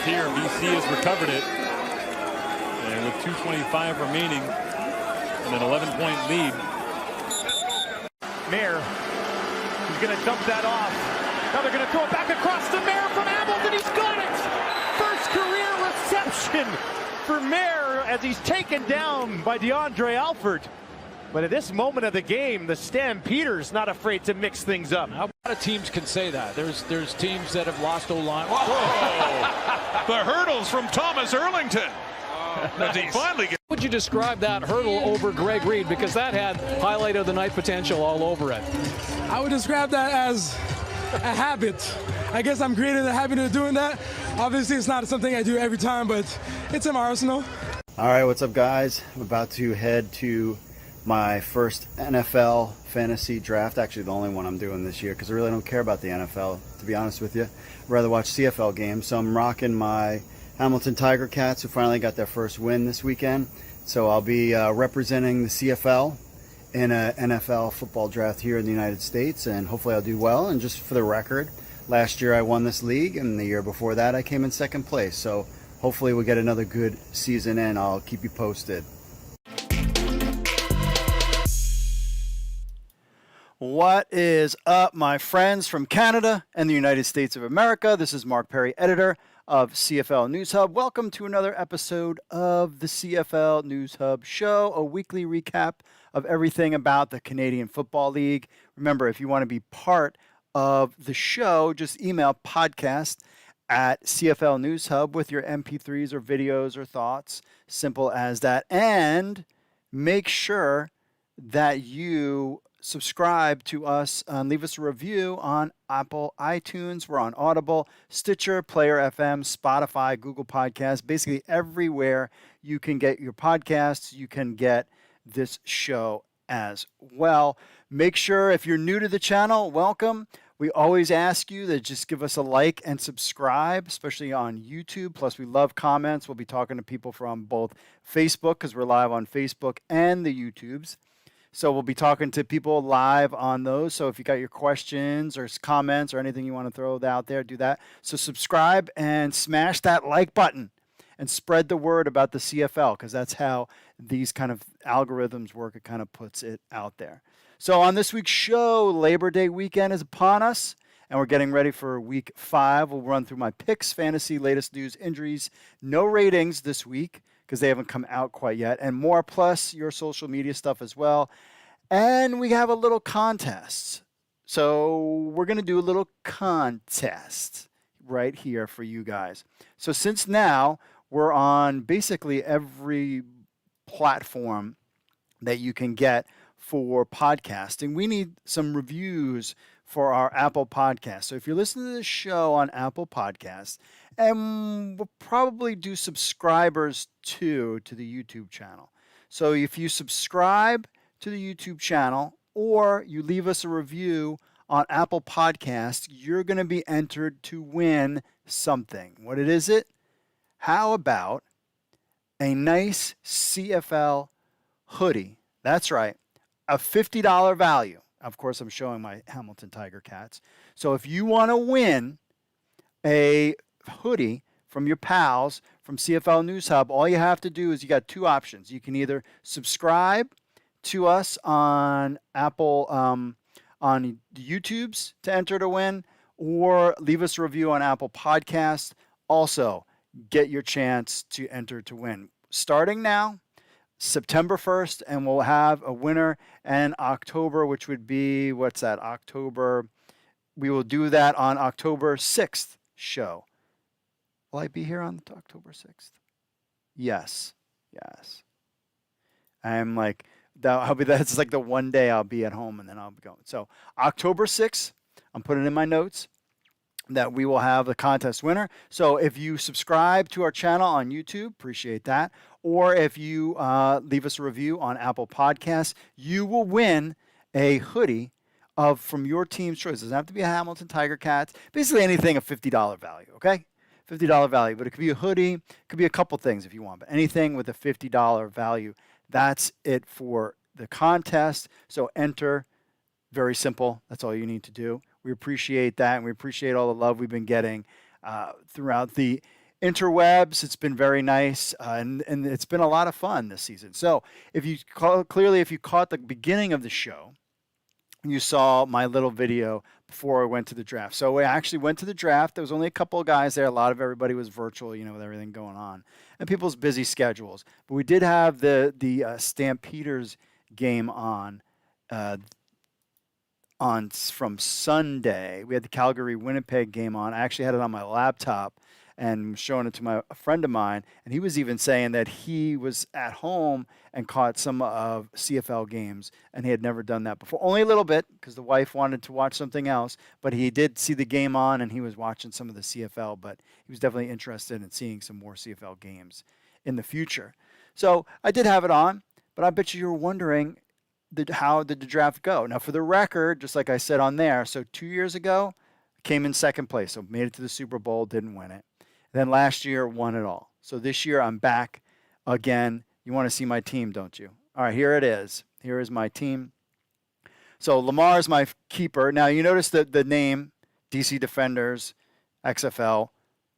draft here. BC has recovered it. And with 2:25 remaining and an 11-point lead. Mayer, he's going to dump that off. Now they're going to throw it back across to Mayer from Hamilton. He's got it! First career reception for Mayer as he's taken down by DeAndre Alford. But at this moment of the game, the Stampeders not afraid to mix things up. A lot of teams can say that. There's teams that have lost O-line. Whoa! The hurdles from Thomas Erlington. As he finally gets. Would you describe that hurdle over Greg Reed? Because that had highlight of the night potential all over it. I would describe that as a habit. I guess I'm creating a habit of doing that. Obviously, it's not something I do every time, but it's in my arsenal. All right, what's up, guys? I'm about to head to my first NFL fantasy draft. Actually, the only one I'm doing this year because I really don't care about the NFL, to be honest with you. I'd rather watch CFL games. So I'm rocking my Hamilton Tiger Cats, who finally got their first win this weekend. So I'll be representing the CFL in an NFL football draft here in the United States, and hopefully I'll do well. And just for the record, last year I won this league, and the year before that I came in second place. So hopefully we'll get another good season in. I'll keep you posted. What is up, my friends from Canada and the United States of America? This is Mark Perry, editor of CFL News Hub. Welcome to another episode of the CFL News Hub show, a weekly recap of everything about the Canadian Football League. Remember, if you want to be part of the show, just email podcast@CFL News Hub with your MP3s or videos or thoughts. Simple as that. And make sure that you subscribe to us and leave us a review on Apple iTunes. We're on Audible, Stitcher, Player FM, Spotify, Google Podcasts, basically everywhere you can get your podcasts, you can get this show as well. Make sure, if you're new to the channel, welcome. We always ask you to just give us a like and subscribe, especially on YouTube. Plus, we love comments. We'll be talking to people from both Facebook, because we're live on Facebook, and the YouTubes. So we'll be talking to people live on those. So if you got your questions or comments or anything you want to throw out there, do that. So subscribe and smash that like button and spread the word about the CFL, because that's how these kind of algorithms work. It kind of puts it out there. So on this week's show, Labor Day weekend is upon us, and we're getting ready for week 5. We'll run through my picks, fantasy, latest news, injuries, no ratings this week, because they haven't come out quite yet, and more, plus your social media stuff as well. And we have a little contest. So we're going to do a little contest right here for you guys. So since now we're on basically every platform that you can get for podcasting, we need some reviews for our Apple Podcast. So if you're listening to this show on Apple Podcasts, and we'll probably do subscribers to the YouTube channel. So if you subscribe to the YouTube channel or you leave us a review on Apple Podcasts, you're going to be entered to win something. What is it? How about a nice CFL hoodie? That's right, a $50 value. Of course, I'm showing my Hamilton Tiger Cats. So if you want to win a hoodie from your pals from CFL News Hub, all you have to do is you got 2 options. You can either subscribe to us on Apple, on the YouTubes to enter to win, or leave us a review on Apple Podcasts. Also, get your chance to enter to win. Starting now, September 1st, and we'll have a winner in October, which would be, what's that, October? We will do that on October 6th show. Will I be here on October 6th? Yes. I'm like, that's like the one day I'll be at home, and then I'll be going. So October 6th, I'm putting in my notes that we will have the contest winner. So if you subscribe to our channel on YouTube, appreciate that. Or if you leave us a review on Apple Podcasts, you will win a hoodie from your team's choice. It doesn't have to be a Hamilton Tiger Cats. Basically anything of $50 value, okay? $50 value. But it could be a hoodie. It could be a couple things if you want. But anything with a $50 value, that's it for the contest. So enter. Very simple. That's all you need to do. We appreciate that, and we appreciate all the love we've been getting throughout the interwebs. It's been very nice, and it's been a lot of fun this season. So if you caught the beginning of the show, you saw my little video before I went to the draft. So we actually went to the draft. There was only a couple of guys there. A lot of everybody was virtual, you know, with everything going on and people's busy schedules. But we did have the Stampeders game on from Sunday. We had the Calgary Winnipeg game on. I actually had it on my laptop and showing it to a friend of mine, and he was even saying that he was at home and caught some of CFL games, and he had never done that before. Only a little bit, because the wife wanted to watch something else, but he did see the game on, and he was watching some of the CFL, but he was definitely interested in seeing some more CFL games in the future. So I did have it on, but I bet you were wondering, how did the draft go? Now, for the record, just like I said on there, so 2 years ago, came in second place, so made it to the Super Bowl, didn't win it. Then last year, won it all. So this year, I'm back again. You want to see my team, don't you? All right, here it is. Here is my team. So Lamar is my keeper. Now, you notice the name, DC Defenders, XFL.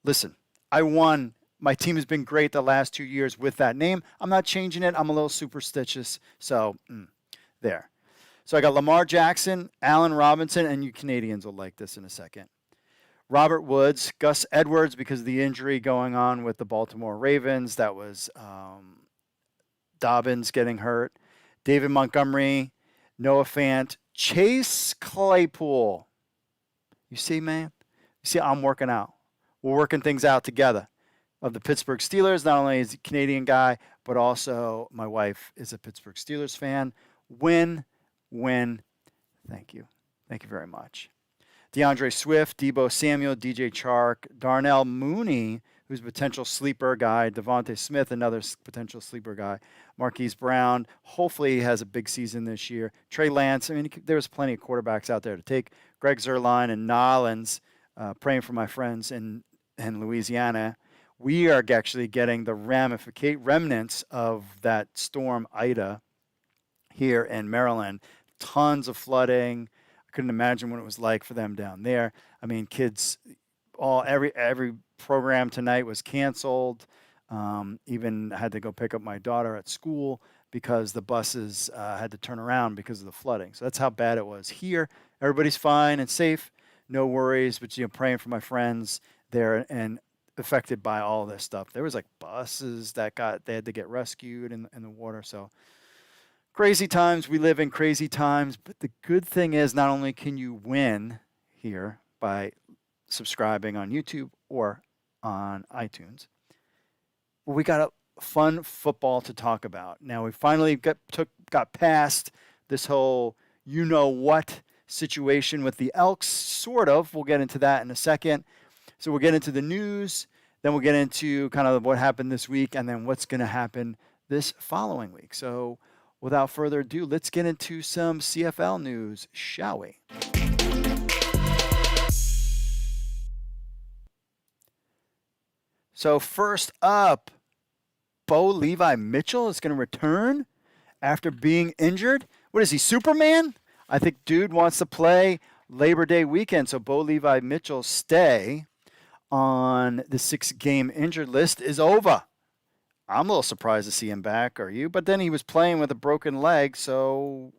Listen, I won. My team has been great the last 2 years with that name. I'm not changing it. I'm a little superstitious. So there. So I got Lamar Jackson, Allen Robinson, and you Canadians will like this in a second. Robert Woods, Gus Edwards, because of the injury going on with the Baltimore Ravens. That was Dobbins getting hurt. David Montgomery, Noah Fant, Chase Claypool. You see, man? You see, I'm working out. We're working things out together. Of the Pittsburgh Steelers, not only is he a Canadian guy, but also my wife is a Pittsburgh Steelers fan. Win. Thank you. Thank you very much. DeAndre Swift, Deebo Samuel, DJ Chark, Darnell Mooney, who's a potential sleeper guy, Devontae Smith, another potential sleeper guy, Marquise Brown, hopefully he has a big season this year, Trey Lance. I mean, there's plenty of quarterbacks out there to take. Greg Zuerlein and Nolans, praying for my friends in Louisiana. We are actually getting the remnants of that storm Ida here in Maryland. Tons of flooding. Couldn't imagine what it was like for them down there. I mean, kids, every program tonight was canceled. Even had to go pick up my daughter at school because the buses had to turn around because of the flooding. So that's how bad it was here. Everybody's fine and safe, no worries. But praying for my friends there and affected by all this stuff. There was like buses that they had to get rescued in the water. So. Crazy times. We live in crazy times. But the good thing is not only can you win here by subscribing on YouTube or on iTunes, but we got a fun football to talk about. Now we finally got past this whole you-know-what situation with the Elks, sort of. We'll get into that in a second. So we'll get into the news. Then we'll get into kind of what happened this week and then what's going to happen this following week. So without further ado, let's get into some CFL news, shall we? So first up, Bo Levi Mitchell is going to return after being injured. What is he, Superman? I think dude wants to play Labor Day weekend, so Bo Levi Mitchell's stay on the 6-game injured list is over. I'm a little surprised to see him back, are you? But then he was playing with a broken leg, so,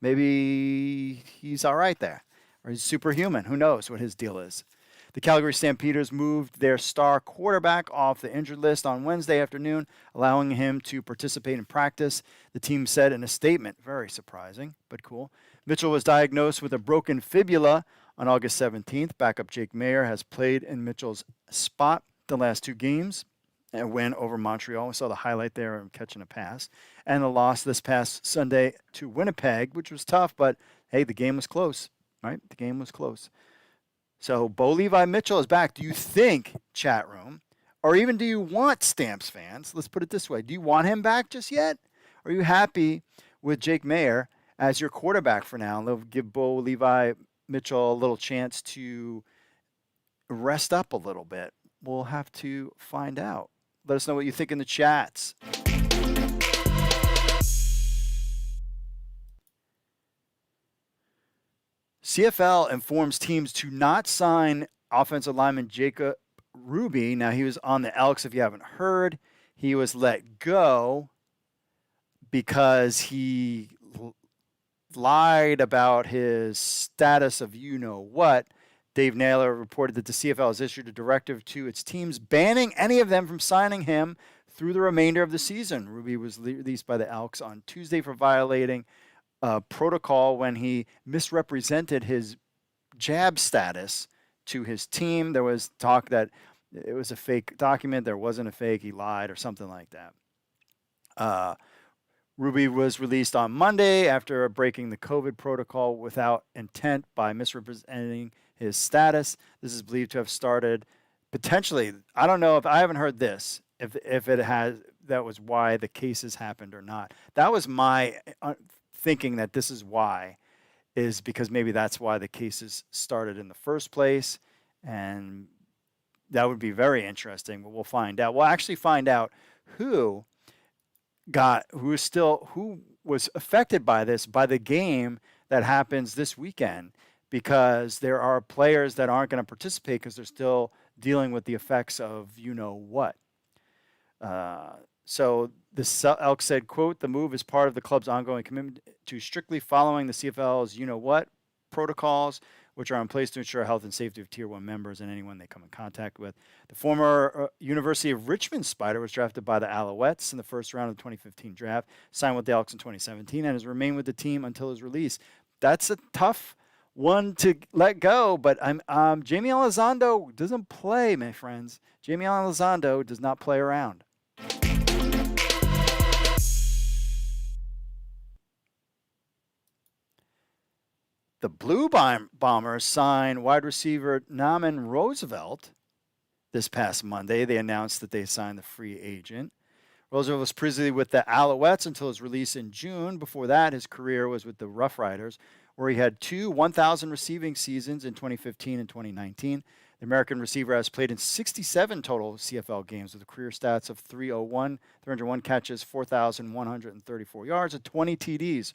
maybe he's all right there. Or he's superhuman. Who knows what his deal is. The Calgary Stampeders moved their star quarterback off the injured list on Wednesday afternoon, allowing him to participate in practice, the team said in a statement. Very surprising, but cool. Mitchell was diagnosed with a broken fibula on August 17th. Backup Jake Mayer has played in Mitchell's spot the last 2 games. A win over Montreal. We saw the highlight there of catching a pass. And the loss this past Sunday to Winnipeg, which was tough, but hey, the game was close, right? The game was close. So Bo Levi Mitchell is back. Do you think, chat room, or even do you want Stamps fans, let's put it this way, do you want him back just yet? Are you happy with Jake Mayer as your quarterback for now? They'll give Bo Levi Mitchell a little chance to rest up a little bit. We'll have to find out. Let us know what you think in the chats. CFL informs teams to not sign offensive lineman Jacob Ruby. Now, he was on the Elks, if you haven't heard. He was let go because he lied about his status of you-know-what. Dave Naylor reported that the CFL has issued a directive to its teams banning any of them from signing him through the remainder of the season. Ruby was released by the Elks on Tuesday for violating protocol when he misrepresented his jab status to his team. There was talk that it was a fake document. There wasn't a fake. He lied or something like that. Ruby was released on Monday after breaking the COVID protocol without intent by misrepresenting his status. This is believed to have started potentially. I don't know if I haven't heard this. If it has, that was why the cases happened or not. That was my thinking, that this is why, is because maybe that's why the cases started in the first place, and that would be very interesting. But we'll find out. We'll actually find out who was affected by this, by the game that happens this weekend, because there are players that aren't going to participate because they're still dealing with the effects of you-know-what. So the Elk said, quote, "The move is part of the club's ongoing commitment to strictly following the CFL's you-know-what protocols, which are in place to ensure health and safety of Tier 1 members and anyone they come in contact with." The former University of Richmond Spider was drafted by the Alouettes in the first round of the 2015 draft, signed with the Elks in 2017, and has remained with the team until his release. That's a tough one to let go, but Jamie Elizondo doesn't play, my friends. Jamie Elizondo does not play around. The Blue Bombers signed wide receiver Naaman Roosevelt this past Monday. They announced that they signed the free agent. Roosevelt was previously with the Alouettes until his release in June. Before that, his career was with the Rough Riders, where he had two 1,000 receiving seasons in 2015 and 2019. The American receiver has played in 67 total CFL games with career stats of 301 catches, 4,134 yards, and 20 TDs.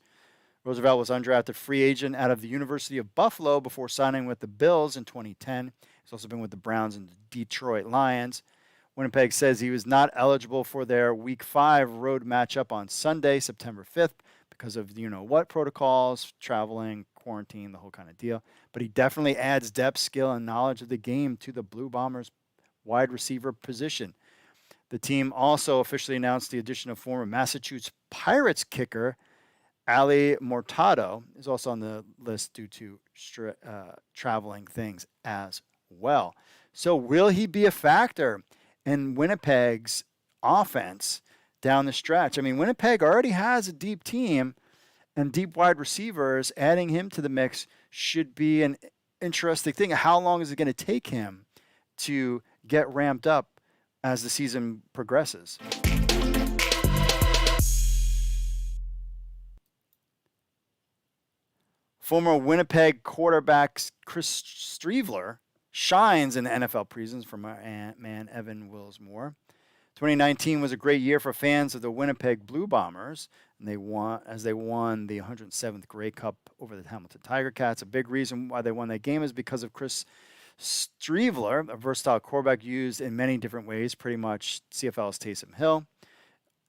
Roosevelt was undrafted free agent out of the University of Buffalo before signing with the Bills in 2010. He's also been with the Browns and the Detroit Lions. Winnipeg says he was not eligible for their Week 5 road matchup on Sunday, September 5th, because of you-know-what protocols, traveling, quarantine, the whole kind of deal. But he definitely adds depth, skill, and knowledge of the game to the Blue Bombers' wide receiver position. The team also officially announced the addition of former Massachusetts Pirates kicker Ali Mortado is also on the list due to traveling things as well. So will he be a factor in Winnipeg's offense down the stretch? I mean, Winnipeg already has a deep team and deep wide receivers. Adding him to the mix should be an interesting thing. How long is it going to take him to get ramped up as the season progresses? Former Winnipeg quarterback Chris Streveler shines in the NFL preseason from our man Evan Wilsmore. 2019 was a great year for fans of the Winnipeg Blue Bombers, and they won the 107th Grey Cup over the Hamilton Tiger Cats. A big reason why they won that game is because of Chris Streveler, a versatile quarterback used in many different ways, pretty much CFL's Taysom Hill.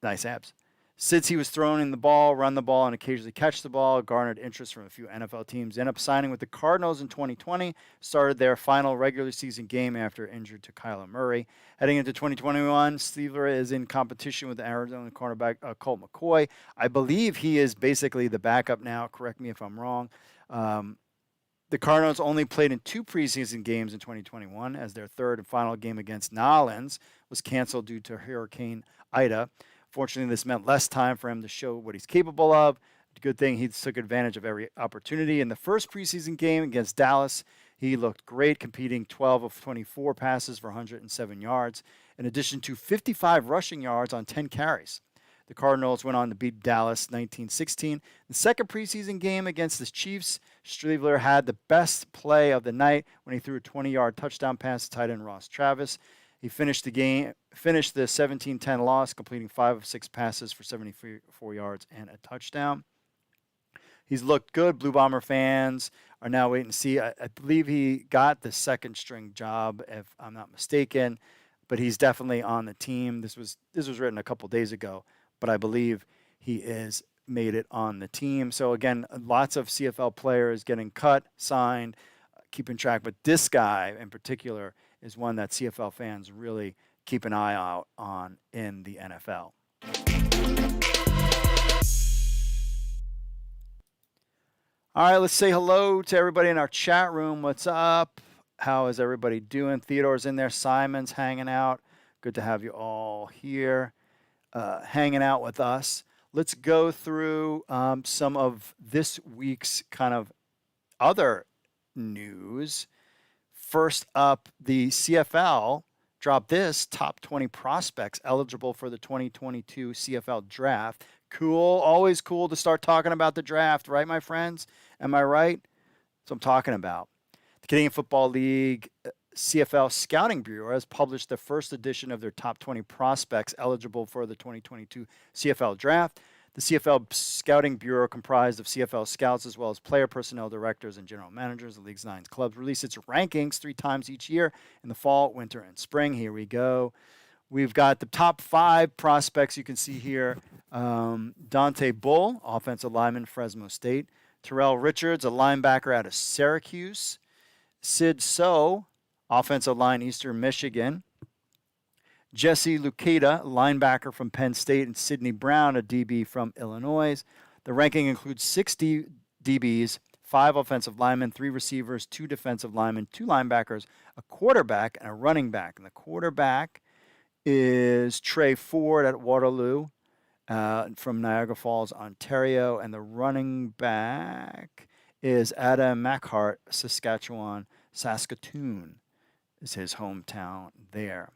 Nice abs. Since he was throwing the ball, run the ball, and occasionally catch the ball, garnered interest from a few NFL teams. Ended up signing with the Cardinals in 2020, started their final regular season game after injured to Kyler Murray. Heading into 2021, Steveler is in competition with the Arizona cornerback Colt McCoy. I believe he is basically the backup now. Correct me if I'm wrong. The Cardinals only played in 2 preseason games in 2021, as their third and final game against Nolans was canceled due to Hurricane Ida. Fortunately, this meant less time for him to show what he's capable of. Good thing he took advantage of every opportunity. In the first preseason game against Dallas, he looked great, competing 12 of 24 passes for 107 yards, in addition to 55 rushing yards on 10 carries. The Cardinals went on to beat Dallas 19-16. The second preseason game against the Chiefs, Streveler had the best play of the night when he threw a 20-yard touchdown pass to tight end Ross Travis. He finished the 17-10 loss, completing 5 of 6 passes for 74 yards and a touchdown. he's looked good. Blue Bomber fans are now waiting to see. I believe he got the second string job, if I'm not mistaken, but he's definitely on the team. This was written a couple days ago, but I believe he is made it on the team. So again, lots of CFL players getting cut, signed, keeping track. But this guy in particular is one that CFL fans really keep an eye out on in the NFL. All right, let's say hello to everybody in our chat room. What's up? How is everybody doing? Theodore's in there. Simon's hanging out. Good to have you all here hanging out with us. Let's go through some of this week's kind of other news. First up, the CFL dropped this top 20 prospects eligible for the 2022 CFL draft. Cool. Always cool to start talking about the draft, right, my friends? Am I right? That's what I'm talking about. The Canadian Football League CFL Scouting Bureau has published the first edition of their top 20 prospects eligible for the 2022 CFL draft. The CFL Scouting Bureau, comprised of CFL scouts as well as player personnel directors and general managers, the league's 9 clubs, release its rankings 3 times each year in the fall, winter, and spring. Here we go. We've got the top 5 prospects you can see here. Dante Bull, offensive lineman, Fresno State. Terrell Richards, a linebacker out of Syracuse. Sid So, offensive line, Eastern Michigan. Jesse Luketa, linebacker from Penn State, and Sidney Brown, a DB from Illinois. The ranking includes 6 DBs, 5 offensive linemen, 3 receivers, 2 defensive linemen, 2 linebackers, a quarterback, and a running back. And the quarterback is Trey Ford at Waterloo from Niagara Falls, Ontario. And the running back is Adam Mackhart, Saskatchewan. Saskatoon is his hometown there.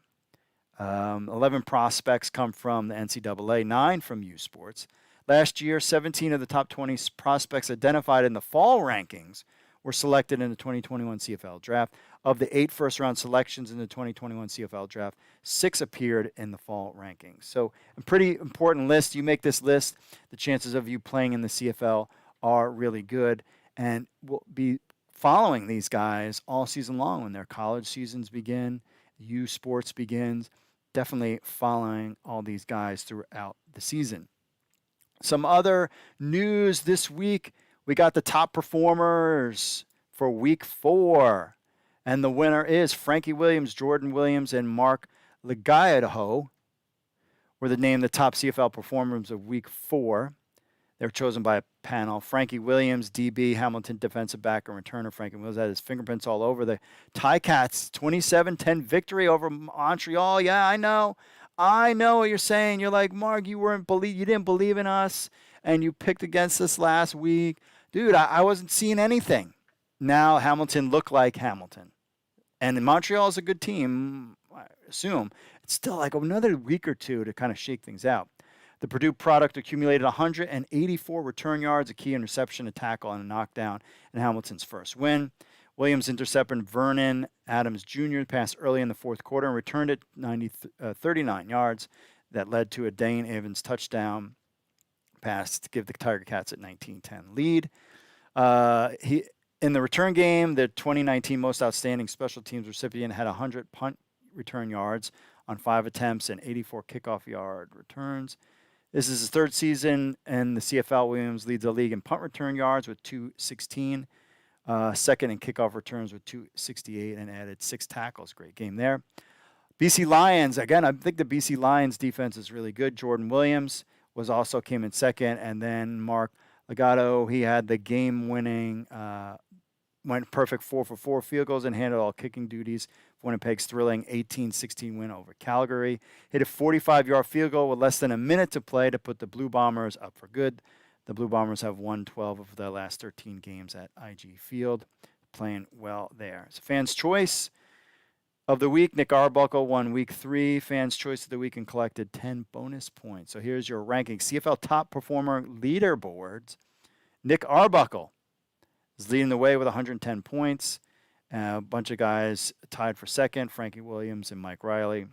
11 prospects come from the NCAA, 9 from U Sports. Last year, 17 of the top 20 prospects identified in the fall rankings were selected in the 2021 CFL draft. Of the 8 first-round selections in the 2021 CFL draft, 6 appeared in the fall rankings. So a pretty important list. You make this list, the chances of you playing in the CFL are really good. And we'll be following these guys all season long when their college seasons begin, U Sports begins. Definitely following all these guys throughout the season. Some other news this week. We got the top performers for week 4. And the winner is Frankie Williams, Jordan Williams, and Mark Legayeho were named the top CFL performers of week 4. They were chosen by a panel. Frankie Williams, DB, Hamilton defensive back and returner. Frankie Williams had his fingerprints all over the Ticats 27-10 victory over Montreal. Yeah, I know what you're saying. You're like, Mark, you didn't believe in us, and you picked against us last week. Dude, I wasn't seeing anything. Now Hamilton looked like Hamilton. And Montreal is a good team, I assume. It's still like another week or two to kind of shake things out. The Purdue product accumulated 184 return yards, a key interception, a tackle, and a knockdown in Hamilton's first win. Williams intercepted Vernon Adams Jr. pass early in the fourth quarter and returned it 39 yards. That led to a Dane Evans touchdown pass to give the Tiger Cats a 19-10 lead. In the return game, the 2019 Most Outstanding Special Teams recipient had 100 punt return yards on 5 attempts and 84 kickoff yard returns. This is his 3rd season in the CFL. Williams leads the league in punt return yards with 216, second in kickoff returns with 268, and added 6 tackles. Great game there. BC Lions, again, I think the BC Lions defense is really good. Jordan Williams came in second, and then Mark Legato, he had the game-winning, went perfect 4-for-4 field goals and handled all kicking duties. Winnipeg's thrilling 18-16 win over Calgary. Hit a 45-yard field goal with less than a minute to play to put the Blue Bombers up for good. The Blue Bombers have won 12 of their last 13 games at IG Field. Playing well there. So fans' choice of the week, Nick Arbuckle won week 3. Fans' choice of the week and collected 10 bonus points. So here's your ranking. CFL Top Performer Leaderboards. Nick Arbuckle is leading the way with 110 points. A bunch of guys tied for second, Frankie Williams and Mike Riley.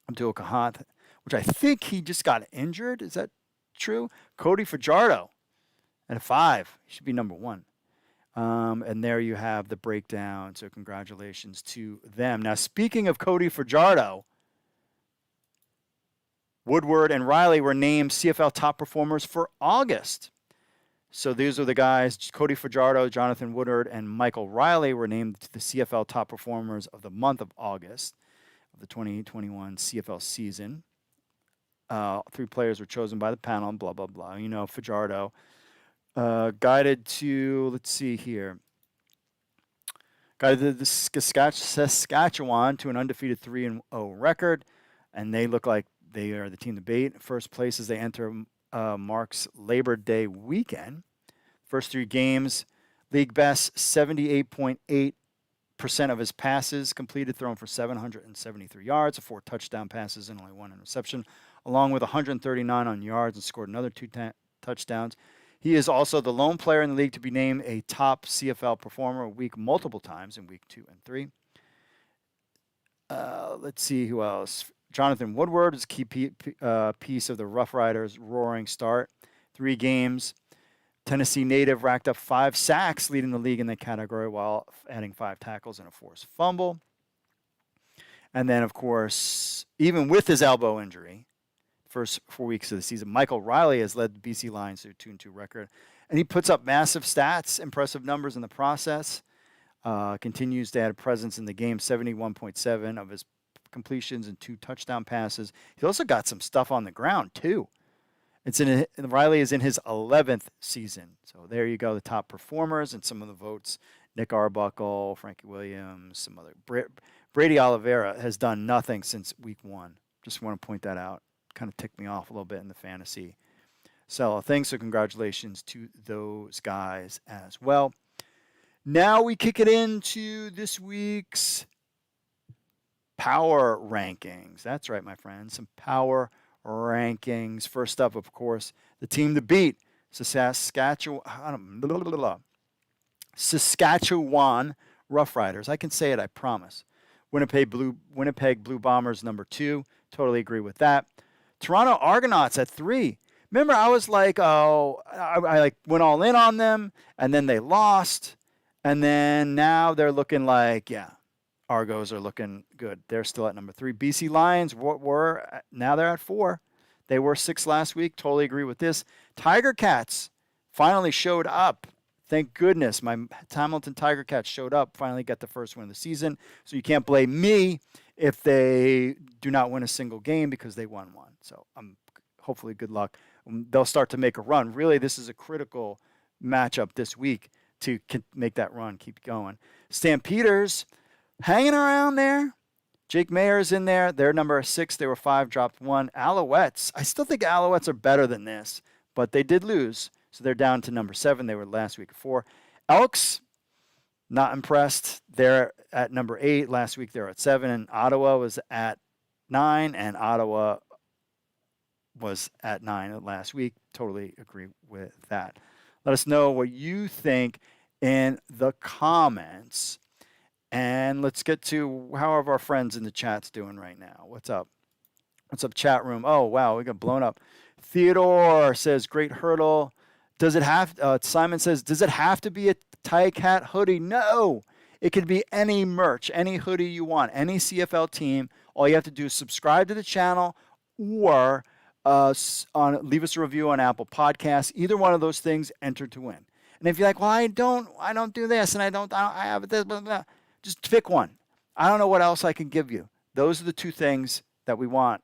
Abdul Kahat, which I think he just got injured. Is that true? Cody Fajardo And a 5, he should be number 1. And there you have the breakdown. So congratulations to them. Now, speaking of Cody Fajardo, Woodward and Riley were named CFL Top Performers for August. So these are the guys, Cody Fajardo, Jonathan Woodward, and Michael Riley were named to the CFL Top Performers of the month of August of the 2021 CFL season. 3 players were chosen by the panel, blah, blah, blah. You know, Fajardo guided to, let's see here, guided the Saskatchewan to an undefeated 3-0 record, and they look like they are the team to beat. First place as they enter Mark's Labor Day weekend. First 3 games, league best 78.8% of his passes completed, thrown for 773 yards, 4 touchdown passes, and only 1 interception, along with 139 on yards, and scored another 2 touchdowns. He is also the lone player in the league to be named a top CFL performer a week multiple times in week 2 and 3. Let's see who else. Jonathan Woodward is a key piece of the Rough Riders' roaring start. 3 games. Tennessee native racked up 5 sacks, leading the league in the category while adding 5 tackles and a forced fumble. And then, of course, even with his elbow injury, first 4 weeks of the season, Michael Riley has led the BC Lions to a 2-2 record. And he puts up massive stats, impressive numbers in the process. Continues to add a presence in the game, 71.7 of his completions and 2 touchdown passes. He's also got some stuff on the ground too. Riley is in his 11th season. So there you go, the top performers and some of the votes. Nick Arbuckle, Frankie Williams, some other. Brady Oliveira has done nothing since week 1. Just want to point that out. Kind of ticked me off a little bit in the fantasy sell things. So congratulations to those guys as well. Now we kick it into this week's power rankings. That's right, my friends. Some power rankings. First up, of course, the team to beat, Saskatchewan Rough Riders. I can say it, I promise. Winnipeg Blue Bombers, number 2. Totally agree with that. Toronto Argonauts at 3. Remember, I was like, I went all in on them, and then they lost, and then now they're looking like, yeah, Argos are looking good. They're still at number 3. BC Lions now they're at 4. They were 6 last week. Totally agree with this. Tiger Cats finally showed up. Thank goodness my Hamilton Tiger Cats showed up. Finally got the first win of the season. So you can't blame me if they do not win a single game because they won one. So hopefully good luck. They'll start to make a run. Really, this is a critical matchup this week to make that run, keep going. Stampeders hanging around there. Jake Mayer's in there. They're number 6. They were 5, dropped 1. Alouettes. I still think Alouettes are better than this, but they did lose. So they're down to number 7. They were last week at 4. Elks, not impressed. They're at number 8. Last week they were at 7. And Ottawa was at 9. And Ottawa was at 9 last week. Totally agree with that. Let us know what you think in the comments. And let's get to how are our friends in the chat's doing right now. What's up? What's up, chat room? Oh, wow, we got blown up. Theodore says, great hurdle. Does it have, Simon says, does it have to be a Tie Cat hoodie? No. It could be any merch, any hoodie you want, any CFL team. All you have to do is subscribe to the channel or leave us a review on Apple Podcasts. Either one of those things, enter to win. And if you're like, well, I don't do this, and I have this, blah, blah, just pick one. I don't know what else I can give you. Those are the 2 things that we want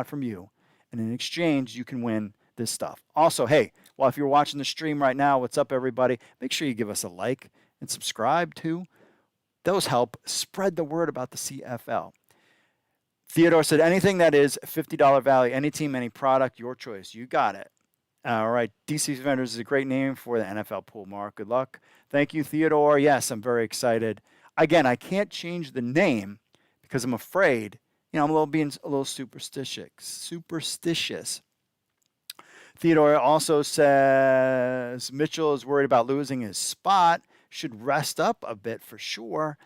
from you. And in exchange, you can win this stuff. Also, hey, if you're watching the stream right now, what's up, everybody? Make sure you give us a like and subscribe too. Those help spread the word about the CFL. Theodore said, anything that is $50 value, any team, any product, your choice. You got it. All right. DC Vendors is a great name for the NFL pool, Mark. Good luck. Thank you, Theodore. Yes, I'm very excited. Again, I can't change the name because I'm afraid, I'm being a little superstitious. Theodore also says Mitchell is worried about losing his spot. Should rest up a bit for sure.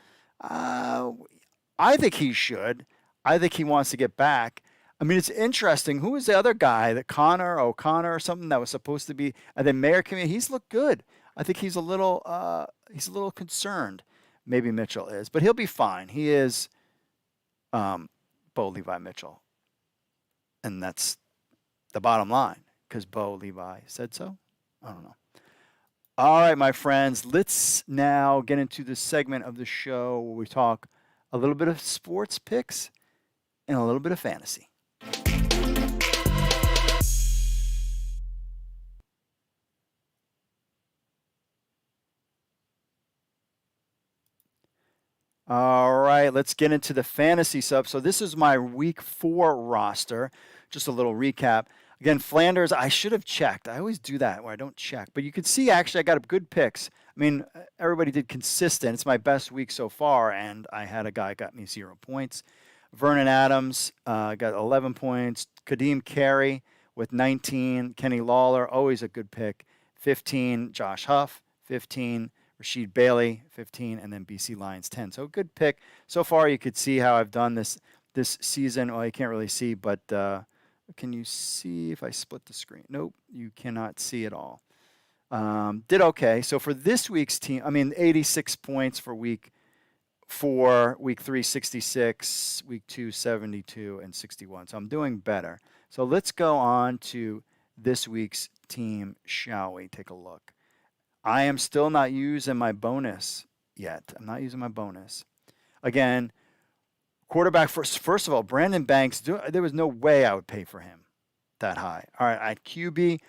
I think he should. I think he wants to get back. I mean, it's interesting. Who was the other guy, that O'Connor or something, that was supposed to be? And then Mayor came in. He's looked good. I think he's a little concerned. Maybe Mitchell is, but he'll be fine. He is Bo Levi Mitchell, and that's the bottom line because Bo Levi said so. I don't know. All right, my friends, let's now get into the segment of the show where we talk a little bit of sports picks and a little bit of fantasy. All right, let's get into the fantasy sub. So this is my week 4 roster. Just a little recap. Again, Flanders, I should have checked. I always do that where I don't check. But you can see, actually, I got good picks. I mean, everybody did consistent. It's my best week so far, and I had a guy got me 0 points. Vernon Adams got 11 points. Kadeem Carey with 19. Kenny Lawler, always a good pick, 15. Josh Huff, 15. Rasheed Bailey, 15. And then BC Lions, 10. So good pick. So far, you could see how I've done this season. Well, you can't really see, but can you see if I split the screen? Nope, you cannot see it all. Did okay. So for this week's team, 86 points for week 4, week 3, 66, week 2, 72, and 61. So I'm doing better. So let's go on to this week's team, shall we? Take a look. I am still not using my bonus yet. I'm not using my bonus. Again, quarterback, first of all, Brandon Banks, there was no way I would pay for him that high. All right, at QB,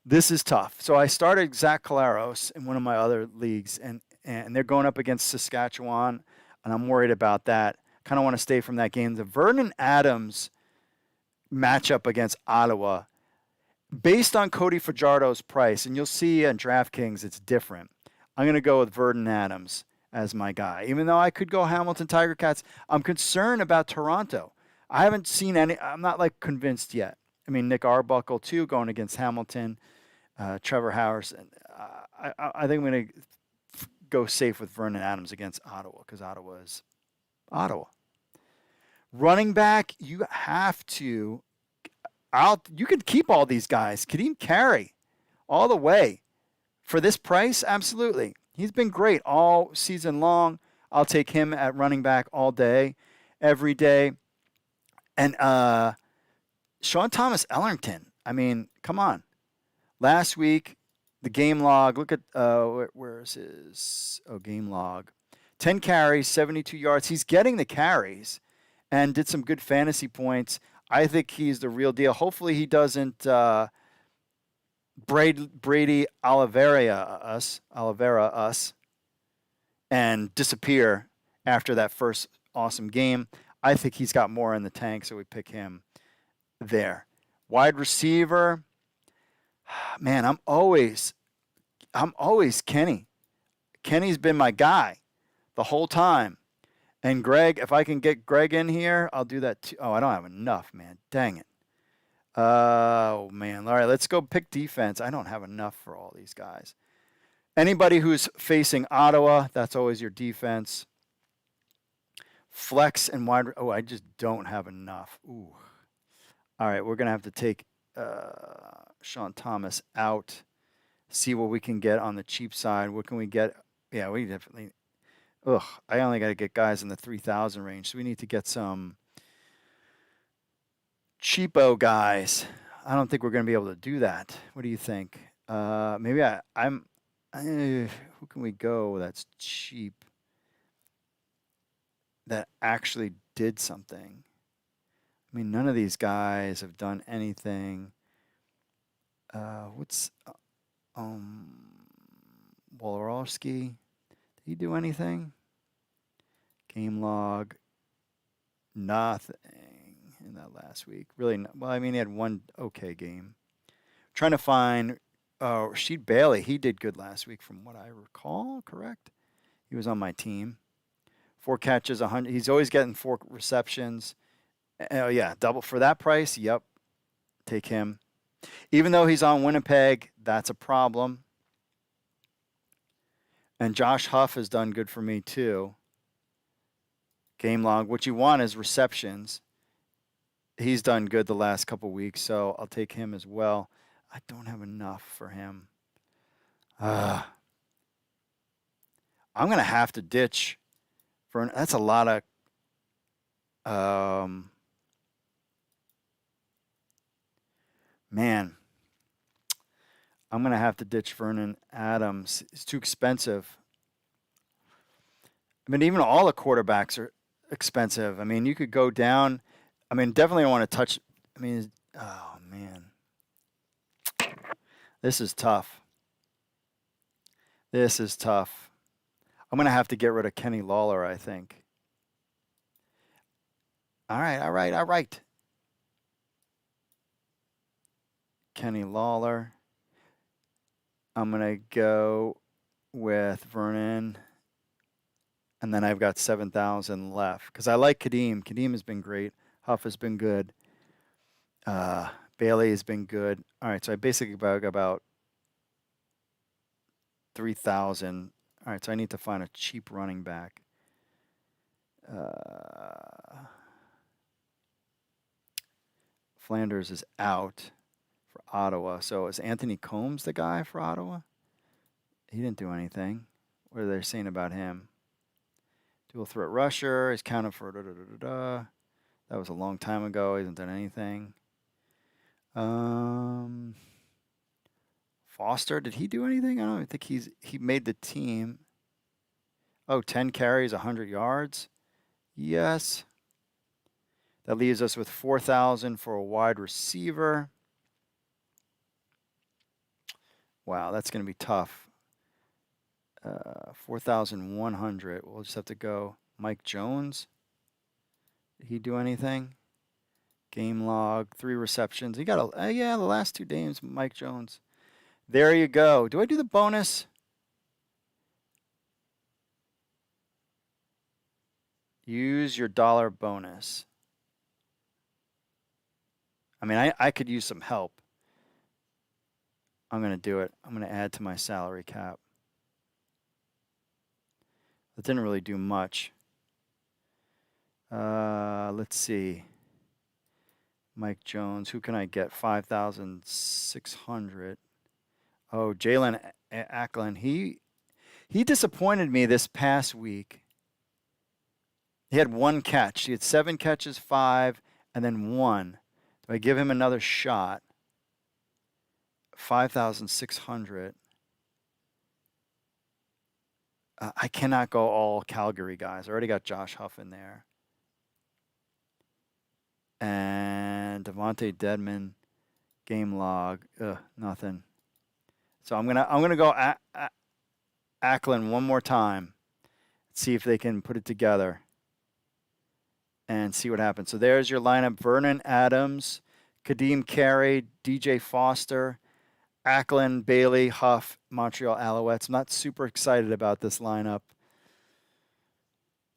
this is tough. So I started Zach Collaros in one of my other leagues, and they're going up against Saskatchewan, and I'm worried about that. Kind of want to stay from that game. The Vernon Adams matchup against Ottawa, based on Cody Fajardo's price, and you'll see on Draftkings it's different, I'm going to go with Vernon Adams as my guy. Even though I could go Hamilton Tiger Cats, I'm concerned about Toronto. I haven't seen any. I'm not convinced yet. I mean, Nick Arbuckle too, going against Hamilton, Trevor Howard. I think I'm going to go safe with Vernon Adams against Ottawa because Ottawa is Ottawa. Running back, you have to. You could keep all these guys. Kadeem Carey, all the way. For this price, absolutely. He's been great all season long. I'll take him at running back all day, every day. And Sean Thomas Ellington. I mean, come on. Last week, the game log. Look at where is his game log? 10 carries, 72 yards. He's getting the carries and did some good fantasy points. I think he's the real deal. Hopefully he doesn't Brady Oliveira us and disappear after that first awesome game. I think he's got more in the tank, so we pick him there. Wide receiver, man, I'm always Kenny. Kenny's been my guy the whole time. And Greg, if I can get Greg in here, I'll do that too. Oh, I don't have enough, man. Dang it. Oh, man. All right, let's go pick defense. I don't have enough for all these guys. Anybody who's facing Ottawa, that's always your defense. Flex and wide. Oh, I just don't have enough. Ooh. All right, we're going to have to take Sean Thomas out, see what we can get on the cheap side. What can we get? Yeah, we definitely. I only got to get guys in the 3,000 range, so we need to get some cheapo guys. I don't think we're going to be able to do that. What do you think? Maybe who can we go that's cheap that actually did something? I mean, none of these guys have done anything. What's Walarowski? Did he do anything? Game log, nothing in that last week. Really, well, I mean, he had one okay game. Trying to find Rasheed Bailey. He did good last week from what I recall, correct? He was on my team. 4 catches, 100. He's always getting 4 receptions. Oh, yeah, double for that price. Yep, take him. Even though he's on Winnipeg, that's a problem. And Josh Huff has done good for me too. Game log. What you want is receptions. He's done good the last couple weeks, so I'll take him as well. I don't have enough for him. I'm going to have to ditch Vernon. That's a lot of man. I'm going to have to ditch Vernon Adams. It's too expensive. I mean, even all the quarterbacks are expensive. I mean, you could go down. I mean, definitely don't want to touch. I mean, oh, man. This is tough. This is tough. I'm going to have to get rid of Kenny Lawler, I think. All right. Kenny Lawler. I'm going to go with Vernon. And then I've got 7,000 left. Because I like Kadeem. Kadeem has been great. Huff has been good. Bailey has been good. All right, so I basically got about 3,000. All right, so I need to find a cheap running back. Flanders is out for Ottawa. So is Anthony Combs the guy for Ottawa? He didn't do anything. What are they saying about him? Dual threat rusher. He's counted for That was a long time ago. He hasn't done anything. Foster, did he do anything? I don't think he made the team. Oh, 10 carries, 100 yards. Yes. That leaves us with 4,000 for a wide receiver. Wow, that's going to be tough. 4,100. We'll just have to go Mike Jones. Did he do anything? Game log, 3 receptions. He got the last 2 games, Mike Jones. There you go. Do I do the bonus? Use your dollar bonus. I mean, I could use some help. I'm going to do it. I'm going to add to my salary cap. That didn't really do much. Let's see. Mike Jones. Who can I get? 5,600. Oh, Jalen Acklin. He disappointed me this past week. He had 1 catch. He had 7 catches, 5, and then 1. Do I give him another shot? 5,600. I cannot go all Calgary guys. I already got Josh Huff in there. And Devontae Dedman, game log, nothing. So I'm gonna go Acklin one more time, see if they can put it together, and see what happens. So there's your lineup: Vernon Adams, Kadeem Carey, DJ Foster, Acklin, Bailey, Huff, Montreal Alouettes. I'm not super excited about this lineup.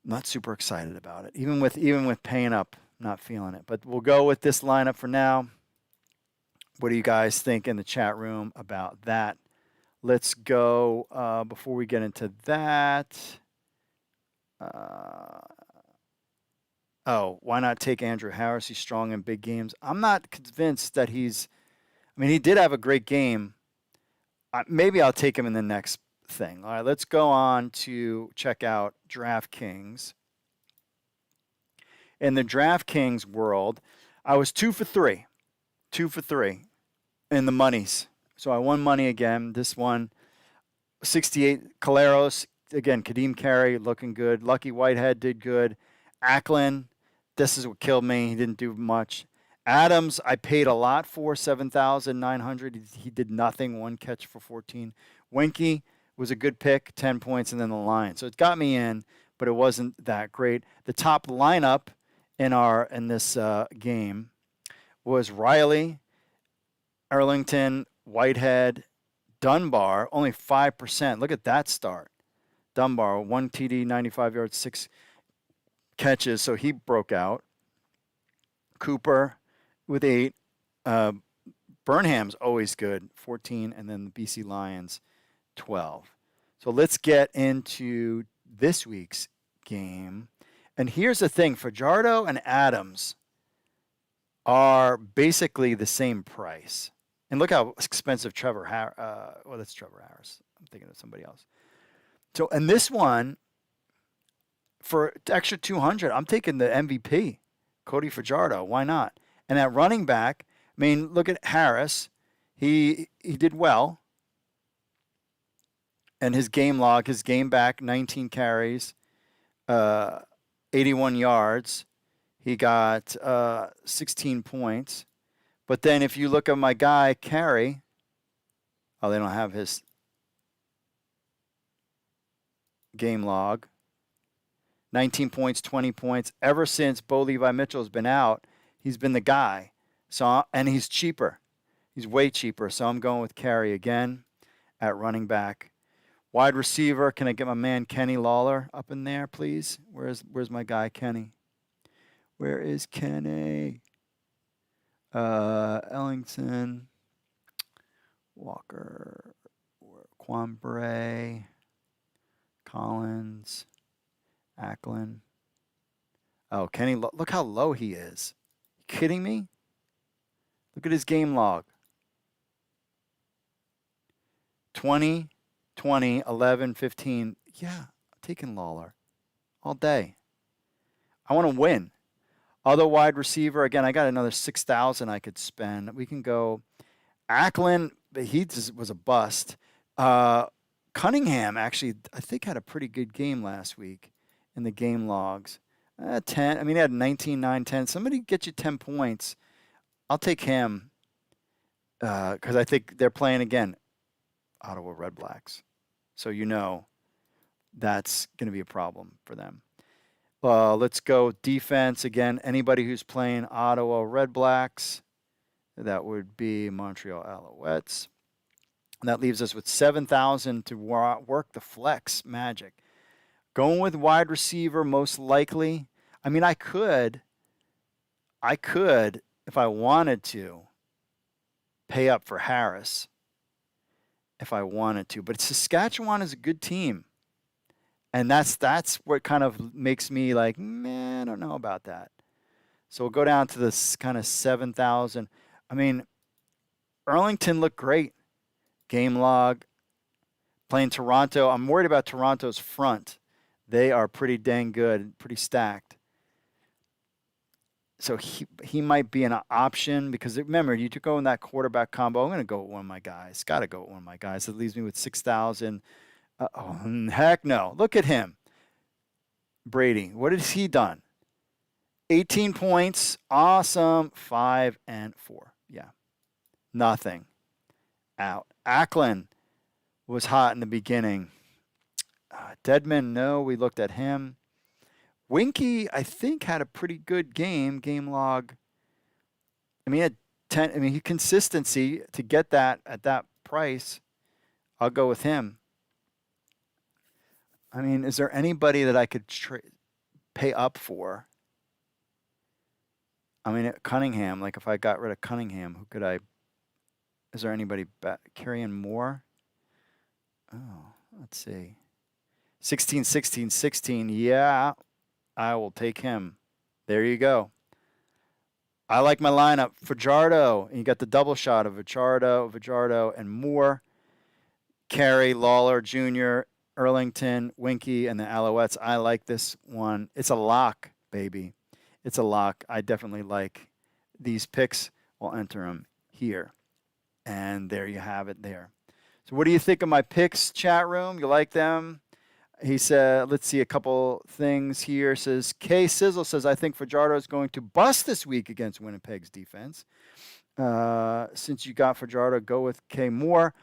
Not super excited about it. Even with paying up, not feeling it. But we'll go with this lineup for now. What do you guys think in the chat room about that? Let's go before we get into that. Why not take Andrew Harris? He's strong in big games. I'm not convinced that he's. I mean, he did have a great game. Maybe I'll take him in the next thing. All right, let's go on to check out DraftKings. In the DraftKings world, I was 2 for 3. 2 for 3 in the monies. So I won money again. This one, 68. Caleros, again, Kadeem Carey looking good. Lucky Whitehead did good. Acklin, this is what killed me. He didn't do much. Adams, I paid a lot for, 7,900. He did nothing, 1 catch for 14. Winky was a good pick, 10 points, and then the line. So it got me in, but it wasn't that great. The top lineup in this game was Riley, Arlington, Whitehead, Dunbar, only 5%. Look at that start. Dunbar, 1 TD, 95 yards, 6 catches, so he broke out. Cooper with 8. Burnham's always good, 14, and then the BC Lions, 12. So let's get into this week's game. And here's the thing, Fajardo and Adams, are basically the same price. And look how expensive Trevor Harris. Well, that's Trevor Harris. I'm thinking of somebody else. So, and this one, for extra 200, I'm taking the MVP, Cody Fajardo. Why not? And at running back, I mean, look at Harris. He did well. And his game log, his game back, 19 carries, 81 yards. He got 16 points. But then if you look at my guy, Carey, they don't have his game log. 19 points, 20 points. Ever since Bo Levi Mitchell has been out, he's been the guy. So, and he's cheaper. He's way cheaper. So I'm going with Carey again at running back. Wide receiver, can I get my man Kenny Lawler up in there, please? Where's my guy, Kenny? Where is Kenny? Ellington, Walker, Quambray, Collins, Acklin. Oh, Kenny, look how low he is. You kidding me? Look at his game log. 20, 20, 11, 15. Yeah, I'm taking Lawler all day. I want to win. Other wide receiver, again, I got another 6,000 I could spend. We can go Acklin, he just was a bust. Cunningham, actually, I think had a pretty good game last week in the game logs. 10, I mean, he had 19, 9, 10. Somebody get you 10 points. I'll take him because I think they're playing, again, Ottawa Red Blacks. So you know that's going to be a problem for them. Let's go defense. Again, anybody who's playing Ottawa Red Blacks, that would be Montreal Alouettes. And that leaves us with 7,000 to work the flex magic. Going with wide receiver, most likely. I mean, I could, if I wanted to, pay up for Harris if I wanted to. But Saskatchewan is a good team. And that's what kind of makes me like, man, I don't know about that. So we'll go down to this kind of 7,000. I mean, Arlington looked great. Game log. Playing Toronto. I'm worried about Toronto's front. They are pretty dang good, pretty stacked. So he might be an option because, remember, you took go in that quarterback combo. I'm going to go with one of my guys. Got to go with one of my guys. It leaves me with 6,000. Heck no. Look at him. Brady. What has he done? 18 points. Awesome. 5 and 4. Yeah. Nothing. Out. Acklin was hot in the beginning. Deadman, no. We looked at him. Winky, I think, had a pretty good game log. I mean, he had 10. I mean, consistency to get that at that price. I'll go with him. I mean, is there anybody that I could pay up for? I mean, Cunningham, like if I got rid of Cunningham, who could I? Is there anybody carrying more? Oh, let's see. 16, 16, 16. Yeah, I will take him. There you go. I like my lineup. Fajardo. You got the double shot of Fajardo, and Moore. Carey, Lawler, Jr., Arlington, Winky, and the Alouettes. I like this one. It's a lock, baby. It's a lock. I definitely like these picks. We'll enter them here. And there you have it there. So what do you think of my picks, chat room? You like them? He said, let's see a couple things here. Says, K Sizzle says, I think Fajardo is going to bust this week against Winnipeg's defense. Since you got Fajardo, go with K Moore.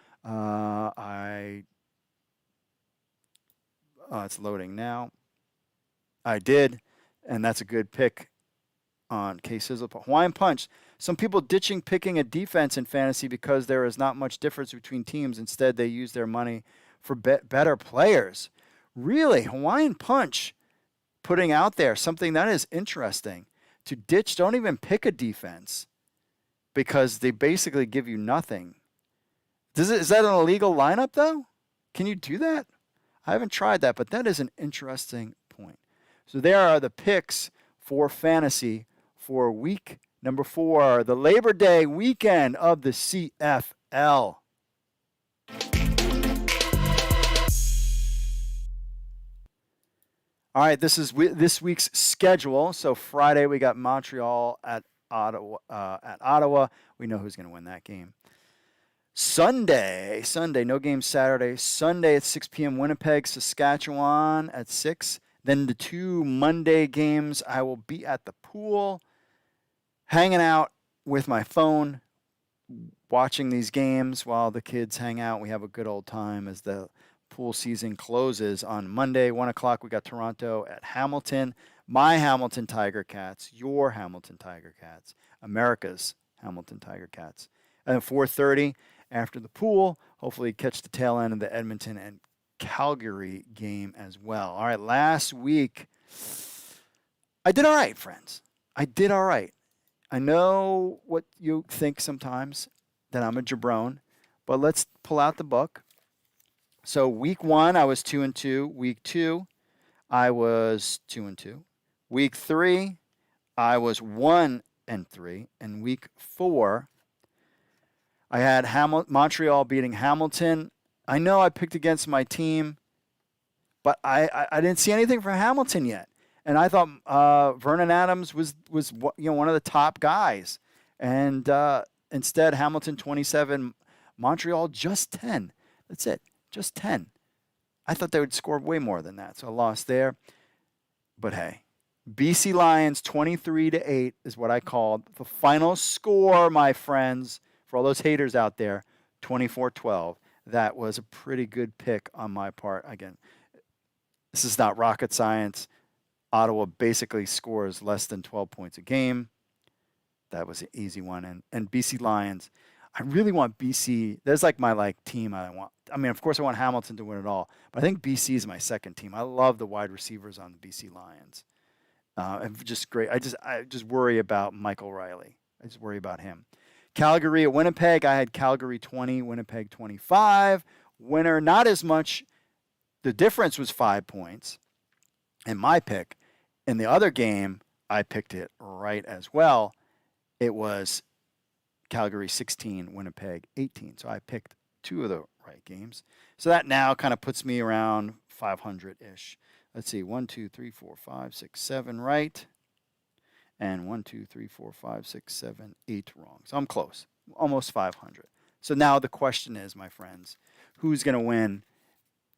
It's loading now. I did, and that's a good pick on K Sizzle. Hawaiian Punch. Some people ditching picking a defense in fantasy because there is not much difference between teams. Instead, they use their money for better players. Really, Hawaiian Punch putting out there something that is interesting. To ditch, don't even pick a defense because they basically give you nothing. Is that an illegal lineup, though? Can you do that? I haven't tried that, but that is an interesting point. So there are the picks for fantasy for week Number 4, the Labor Day weekend of the CFL. All right, this is this week's schedule. So Friday we got Montreal at Ottawa. We know who's going to win that game. Sunday, no game Saturday. Sunday at 6 p.m. Winnipeg, Saskatchewan at 6. Then the 2 Monday games, I will be at the pool, hanging out with my phone, watching these games while the kids hang out. We have a good old time as the pool season closes on Monday, 1 o'clock. We got Toronto at Hamilton. My Hamilton Tiger Cats, your Hamilton Tiger Cats, America's Hamilton Tiger Cats. And at 4:30 after the pool, hopefully catch the tail end of the Edmonton and Calgary game as well. All right, last week, I did all right, friends. I did all right. I know what you think sometimes, that I'm a jabron, but let's pull out the book. So week 1, I was 2-2. Week 2, I was 2-2. Week 3, I was 1-3. And week 4, I had Montreal beating Hamilton. I know I picked against my team, but I didn't see anything from Hamilton yet. And I thought Vernon Adams was one of the top guys. And instead, Hamilton 27, Montreal just 10. That's it. Just 10. I thought they would score way more than that, so I lost there. But hey, BC Lions 23-8 is what I called the final score, my friends. For all those haters out there, 24-12. That was a pretty good pick on my part. Again, this is not rocket science. Ottawa basically scores less than 12 points a game. That was an easy one. And BC Lions, I really want BC. There's like my team I want. I mean, of course, I want Hamilton to win it all, but I think BC is my second team. I love the wide receivers on the BC Lions. And just great. I just worry about Michael Riley. I just worry about him. Calgary at Winnipeg. I had Calgary 20, Winnipeg 25. Winner, not as much. The difference was 5 points in my pick. In the other game, I picked it right as well. It was Calgary 16, Winnipeg 18. So I picked 2 of the right games. So that now kind of puts me around 500-ish. Let's see, 1, 2, 3, 4, 5, 6, 7 right. And 1, 2, 3, 4, 5, 6, 7, 8 wrong. So I'm close, almost 500. So now the question is, my friends, who's going to win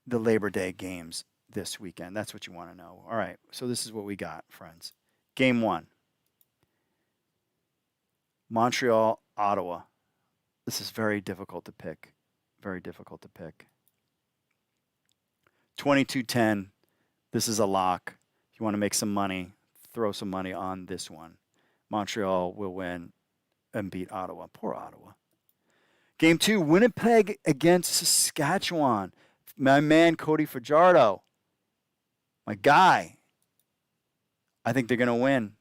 the Labor Day games this weekend? That's what you want to know. All right, so this is what we got, friends. Game 1. Montreal, Ottawa. This is very difficult to pick. Very difficult to pick. 22-10. This is a lock. If you want to make some money, throw some money on this one. Montreal will win and beat Ottawa. Poor Ottawa. Game 2, Winnipeg against Saskatchewan. My man, Cody Fajardo. My guy. I think they're going to win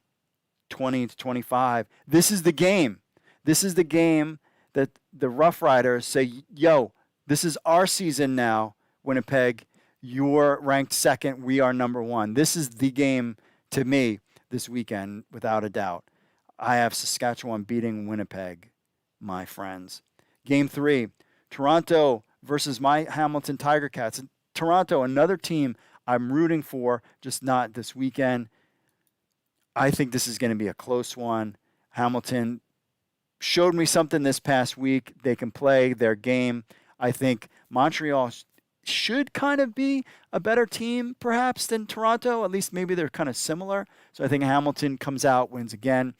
20-25. This is the game. This is the game that the Rough Riders say, yo, this is our season now, Winnipeg. You're ranked second. We are number 1. This is the game to me this weekend, without a doubt. I have Saskatchewan beating Winnipeg, my friends. Game 3, Toronto versus my Hamilton Tiger Cats. And Toronto, another team I'm rooting for, just not this weekend. I think this is going to be a close one. Hamilton showed me something this past week. They can play their game. I think Montreal should kind of be a better team, perhaps, than Toronto. At least maybe they're kind of similar. So I think Hamilton comes out, wins again,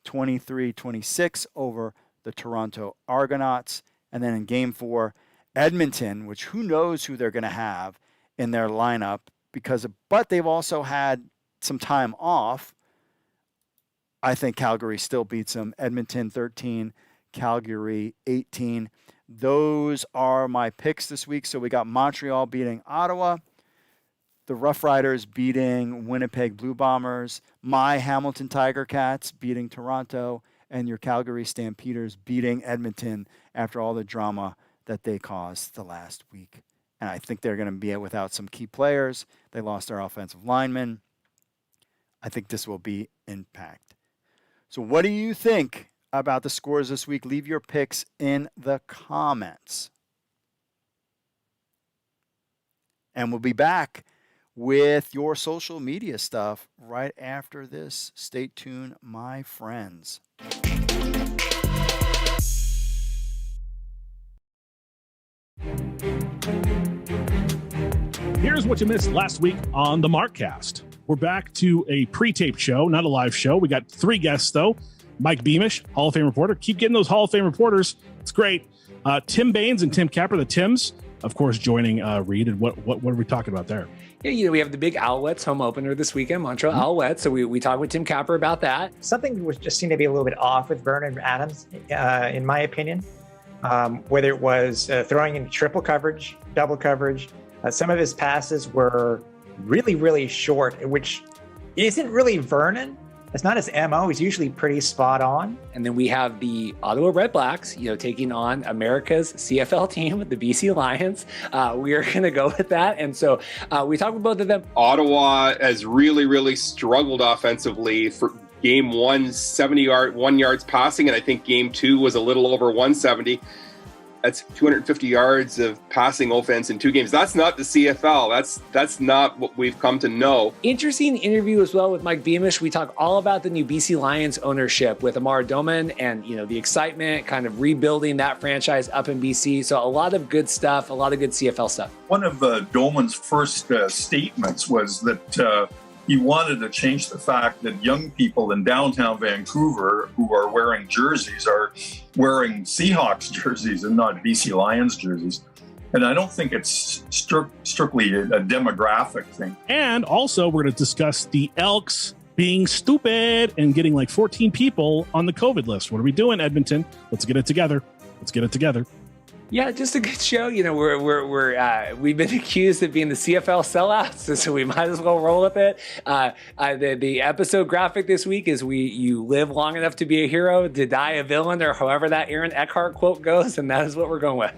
23-26 over the Toronto Argonauts. And then in Game 4, Edmonton, which who knows who they're going to have in their lineup, but they've also had some time off. I think Calgary still beats them. Edmonton 13, Calgary 18. Those are my picks this week. So we got Montreal beating Ottawa, the Rough Riders beating Winnipeg Blue Bombers, my Hamilton Tiger Cats beating Toronto, and your Calgary Stampeders beating Edmonton after all the drama that they caused the last week. And I think they're going to be without some key players. They lost their offensive linemen. I think this will be impact. So what do you think about the scores this week? Leave your picks in the comments. And we'll be back with your social media stuff right after this. Stay tuned, my friends. Here's what you missed last week on the Markcast. We're back to a pre-taped show, not a live show. We got 3 guests, though. Mike Beamish, Hall of Fame reporter. Keep getting those Hall of Fame reporters. It's great. Tim Baines and Tim Capper, the Tims, of course, joining Reed. And what are we talking about there? Yeah, we have the big Alouettes home opener this weekend, Montreal Alouettes. So we talked with Tim Capper about that. Something was just seemed to be a little bit off with Vernon Adams, in my opinion. Whether it was throwing in triple coverage, double coverage, some of his passes were really, really short, which isn't really Vernon. It's not his MO. He's usually pretty spot on. And then we have the Ottawa Red Blacks, taking on America's CFL team, the BC Lions. We are going to go with that. And so we talked with both of them. Ottawa has really, really struggled offensively. For game 1, 1 yards passing, and I think game 2 was a little over 170. That's 250 yards of passing offense in 2 games. That's not the CFL. That's not what we've come to know. Interesting interview as well with Mike Beamish. We talk all about the new BC Lions ownership with Amar Doman and, the excitement, kind of rebuilding that franchise up in BC. So a lot of good stuff, a lot of good CFL stuff. One of Doman's first statements was that he wanted to change the fact that young people in downtown Vancouver who are wearing jerseys are wearing Seahawks jerseys and not BC Lions jerseys. And I don't think it's strictly a demographic thing. And also, we're going to discuss the Elks being stupid and getting like 14 people on the COVID list. What are we doing, Edmonton? Let's get it together. Yeah, just a good show. We've been accused of being the CFL sellouts, so we might as well roll with it. The episode graphic this week is you live long enough to be a hero, to die a villain, or however that Aaron Eckhart quote goes, and that is what we're going with.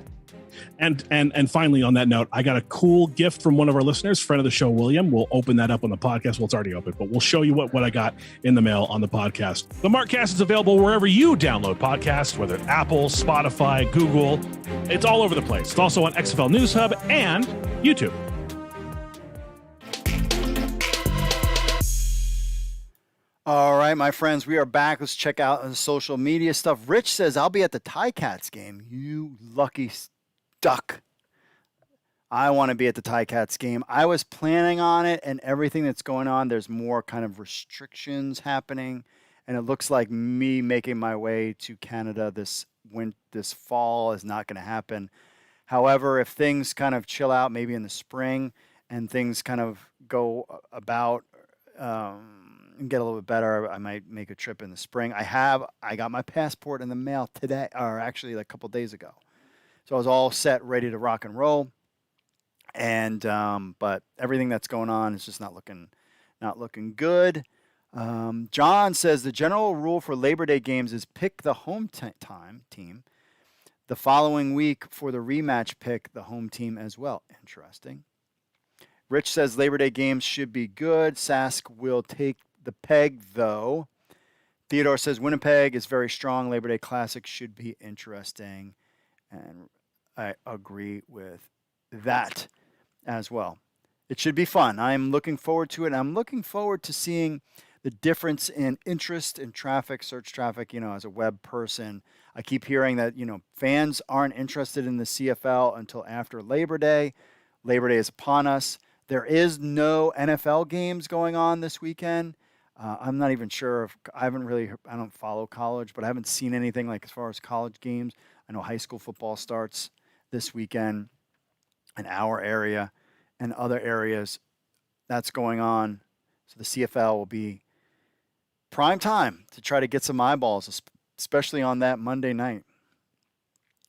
And finally, on that note, I got a cool gift from one of our listeners, friend of the show, William. We'll open that up on the podcast. Well, it's already open, but we'll show you what I got in the mail on the podcast. The Markcast is available wherever you download podcasts, whether it's Apple, Spotify, Google. It's all over the place. It's also on XFL News Hub and YouTube. All right, my friends, we are back. Let's check out the social media stuff. Rich says, I'll be at the Ticats game. You lucky duck. I want to be at the Ticats game. I was planning on it, and everything that's going on, there's more kind of restrictions happening, and it looks like me making my way to Canada this fall is not going to happen. However, if things kind of chill out, maybe in the spring, and things kind of go about and get a little bit better, I might make a trip in the spring. I got my passport in the mail today, or actually a couple days ago. So I was all set, ready to rock and roll. And but everything that's going on is just not looking good. John says the general rule for Labor Day games is pick the home time team. The following week for the rematch, pick the home team as well. Interesting. Rich says Labor Day games should be good. Sask will take the peg, though. Theodore says Winnipeg is very strong. Labor Day Classic should be interesting. And I agree with that as well. It should be fun. I'm looking forward to it. I'm looking forward to seeing the difference in interest in traffic, search traffic. As a web person, I keep hearing that, fans aren't interested in the CFL until after Labor Day. Labor Day is upon us. There is no NFL games going on this weekend. I'm not even sure if I don't follow college, but I haven't seen anything like as far as college games. I know high school football starts this weekend in our area and other areas. That's going on. So the CFL will be prime time to try to get some eyeballs, especially on that Monday night.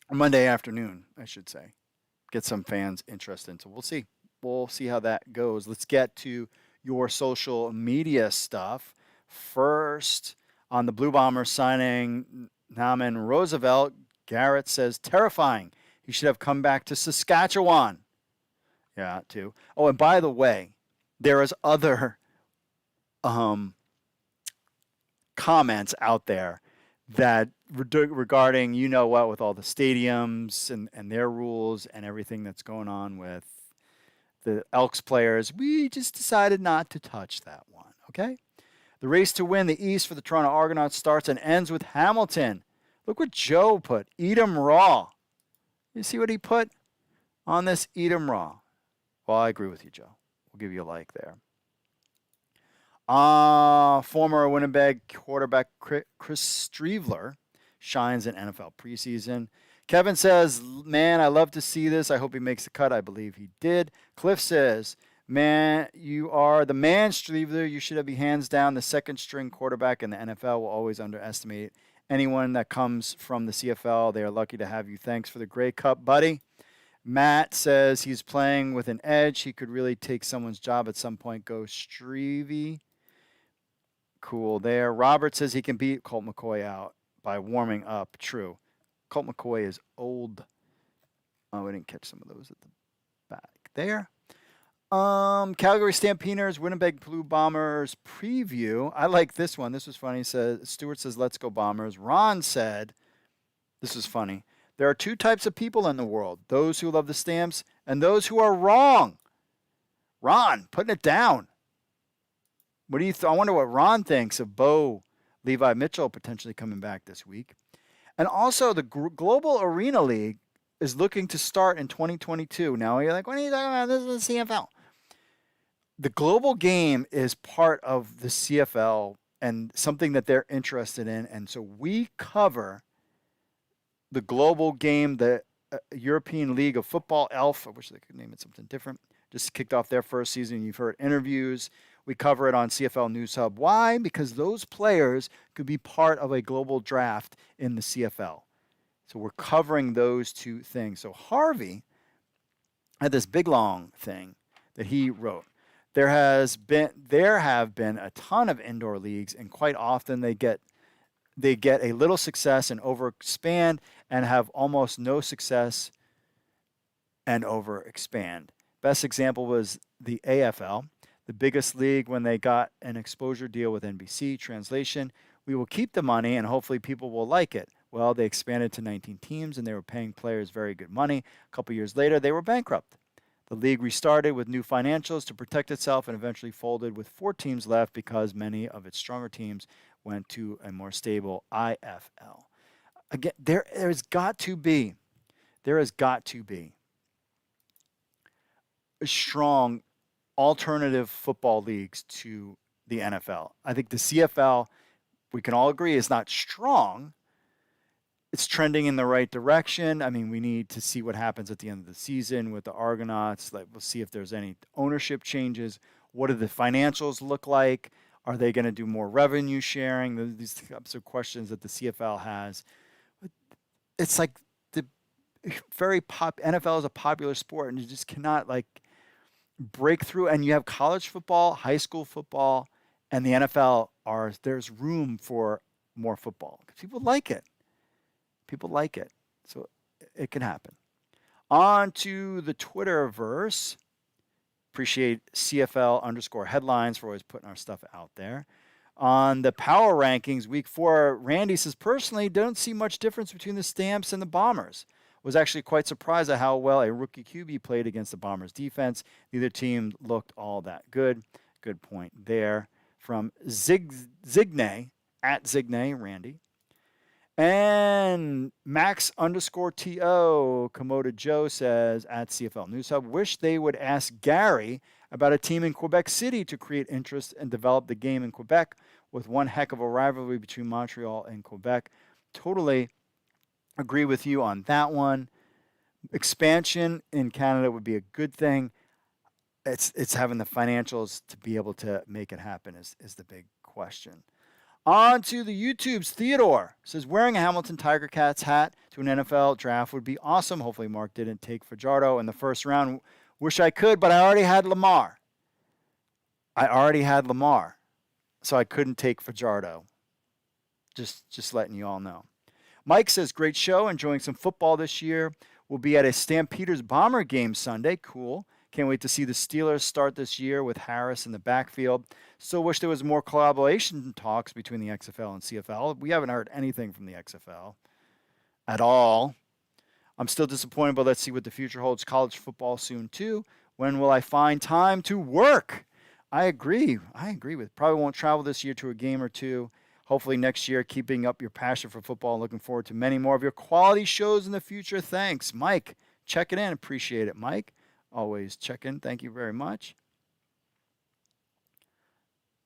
Or Monday afternoon, I should say. Get some fans interested. So we'll see. We'll see how that goes. Let's get to your social media stuff. First, on the Blue Bombers signing Naaman Roosevelt, Garrett says, terrifying. He should have come back to Saskatchewan. Yeah, too. Oh, and by the way, there is other comments out there that regarding, you know what, with all the stadiums and their rules and everything that's going on with the Elks players, we just decided not to touch that one, okay? The race to win the East for the Toronto Argonauts starts and ends with Hamilton. Look what Joe put, eat 'em raw. You see what he put on this, eat 'em raw? Well, I agree with you, Joe. We'll give you a like there. Former Winnipeg quarterback Chris Streveler shines in NFL preseason. Kevin says, man, I love to see this. I hope he makes the cut. I believe he did. Cliff says, man, you are the man, Streveler. You should be hands down the second string quarterback in the NFL. Will always underestimate anyone that comes from the CFL. They are lucky to have you. Thanks for the Grey Cup, buddy. Matt says he's playing with an edge. He could really take someone's job at some point. Go Strevey. Cool there. Robert says he can beat Colt McCoy out by warming up. True. Colt McCoy is old. Oh, we didn't catch some of those at the back there. Calgary Stampeders, Winnipeg Blue Bombers preview. I like this one. This was funny. Stuart says, let's go Bombers. Ron said, this is funny. There are two types of people in the world, those who love the Stamps and those who are wrong. Ron, putting it down. What do you I wonder what Ron thinks of Bo Levi Mitchell potentially coming back this week. And also the Global Arena League is looking to start in 2022. Now you're like, what are you talking about? This is the CFL. The global game is part of the CFL and something that they're interested in. And so we cover the global game, the European League of Football, ELF. I wish they could name it something different. Just kicked off their first season. You've heard interviews. We cover it on CFL News Hub. Why? Because those players could be part of a global draft in the CFL. So we're covering those two things. So Harvey had this big long thing that he wrote. There have been a ton of indoor leagues, and quite often they get a little success and overexpand, and have almost no success and overexpand. Best example was the AFL, the biggest league when they got an exposure deal with NBC. Translation, we will keep the money and hopefully people will like it. Well, they expanded to 19 teams and they were paying players very good money. A couple years later, they were bankrupt. The league restarted with new financials to protect itself and eventually folded with 4 teams left because many of its stronger teams went to a more stable IFL. Again, there has got to be a strong alternative football leagues to the NFL. I think the CFL, we can all agree, is not strong. It's trending in the right direction. I mean, we need to see what happens at the end of the season with the Argonauts. Like, we'll see if there's any ownership changes. What do the financials look like? Are they going to do more revenue sharing? These types of questions that the CFL has. It's like the NFL is a popular sport, and you just cannot break through. And you have college football, high school football, and the NFL there's room for more football because people like it. People like it. So it can happen. On to the Twitterverse. Appreciate CFL_headlines for always putting our stuff out there. On the power rankings, week 4, Randy says, personally, don't see much difference between the Stamps and the Bombers. Was actually quite surprised at how well a rookie QB played against the Bombers defense. Neither team looked all that good. Good point there. From Zigne, at Zigne, Randy. And Max_TO, Komodo Joe says, at CFL News Hub, wish they would ask Gary about a team in Quebec City to create interest and develop the game in Quebec with one heck of a rivalry between Montreal and Quebec. Totally agree with you on that one. Expansion in Canada would be a good thing. It's having the financials to be able to make it happen is the big question. On to the YouTubes. Theodore says, wearing a Hamilton Tiger Cats hat to an NFL draft would be awesome. Hopefully Mark didn't take Fajardo in the first round. Wish I could, but I already had Lamar. So I couldn't take Fajardo. Just letting you all know. Mike says, great show. Enjoying some football this year. We'll be at a Stampeders Bomber game Sunday. Cool. Can't wait to see the Steelers start this year with Harris in the backfield. Still wish there was more collaboration talks between the XFL and CFL. We haven't heard anything from the XFL at all. I'm still disappointed, but let's see what the future holds. College football soon, too. When will I find time to work? I agree. Probably won't travel this year to a game or two. Hopefully next year, keeping up your passion for football and looking forward to many more of your quality shows in the future. Thanks. Mike, check it in. Appreciate it, Mike. Always check in. Thank you very much.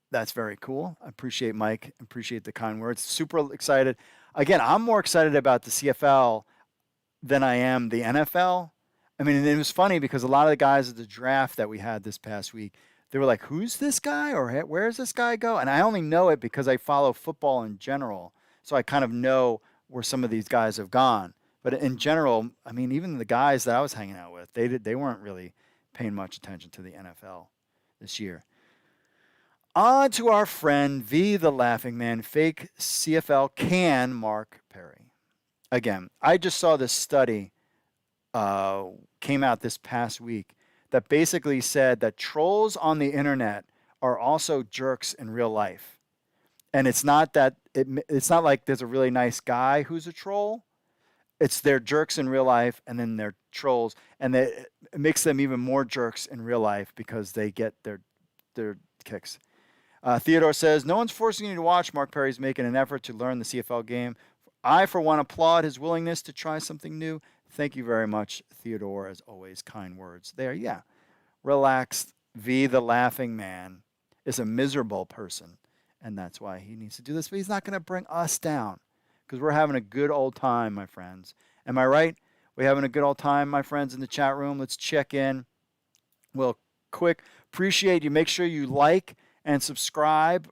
That's very cool. I appreciate Mike. Appreciate the kind words. Super excited. Again, I'm more excited about the CFL than I am the NFL. I mean, it was funny because a lot of the guys at the draft that we had this past week, they were like, who's this guy, or where's this guy go? And I only know it because I follow football in general. So I kind of know where some of these guys have gone. But in general, I mean, even the guys that I was hanging out with, they weren't really paying much attention to the NFL this year. On to our friend V the Laughing Man, fake CFL can Mark Perry. Again, I just saw this study came out this past week that basically said that trolls on the internet are also jerks in real life. And it's not that it's not like there's a really nice guy who's a troll. It's they're jerks in real life and then they're trolls, and it makes them even more jerks in real life because they get their kicks. Theodore says, no one's forcing you to watch. Mark Perry's making an effort to learn the CFL game. I, for one, applaud his willingness to try something new. Thank you very much, Theodore. As always, kind words there. Yeah. Relaxed. V, the Laughing Man, is a miserable person, and that's why he needs to do this. But he's not going to bring us down because we're having a good old time, my friends. Am I right? We're having a good old time, my friends, in the chat room. Let's check in. Well, quick. Appreciate you. Make sure you like and subscribe.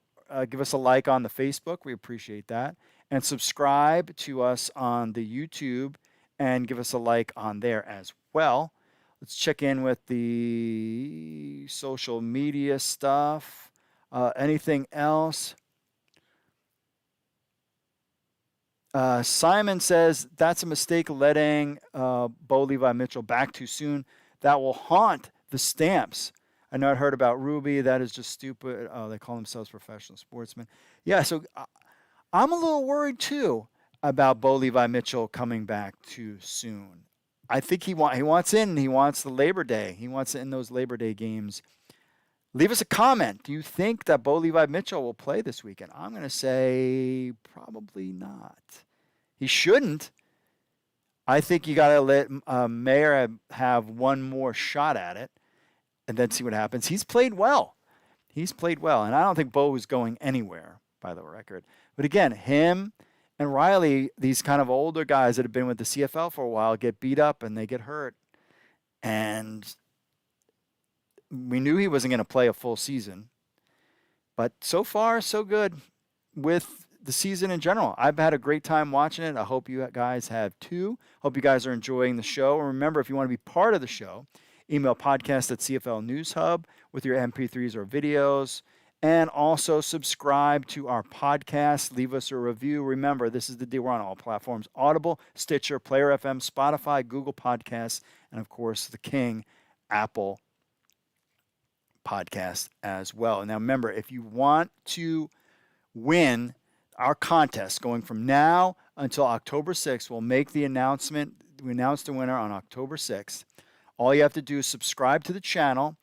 Give us a like on the Facebook. We appreciate that. And subscribe to us on the YouTube and give us a like on there as well. Let's check in with the social media stuff. Anything else? Simon says, that's a mistake letting Bo Levi Mitchell back too soon. That will haunt the Stamps. I know I heard about Ruby. That is just stupid. Oh, they call themselves professional sportsmen. Yeah, so I'm a little worried, too, about Bo Levi Mitchell coming back too soon. I think he wants in. He wants the Labor Day. He wants in those Labor Day games. Leave us a comment. Do you think that Bo Levi Mitchell will play this weekend? I'm going to say probably not. He shouldn't. I think you got to let Mayer have one more shot at it and then see what happens. He's played well. And I don't think Bo is going anywhere, by the record. But again, him and Riley, these kind of older guys that have been with the CFL for a while, get beat up and they get hurt. And we knew he wasn't going to play a full season. But so far, so good with the season in general. I've had a great time watching it. I hope you guys have too. Hope you guys are enjoying the show. And remember, if you want to be part of the show, email podcast@CFL News Hub with your MP3s or videos. And also subscribe to our podcast. Leave us a review. Remember, this is the deal. We're on all platforms: Audible, Stitcher, Player FM, Spotify, Google Podcasts, and of course, the King, Apple Podcast as well. Now, remember, if you want to win our contest going from now until October 6th, we'll make the announcement. We announce the winner on October 6th. All you have to do is subscribe to the channel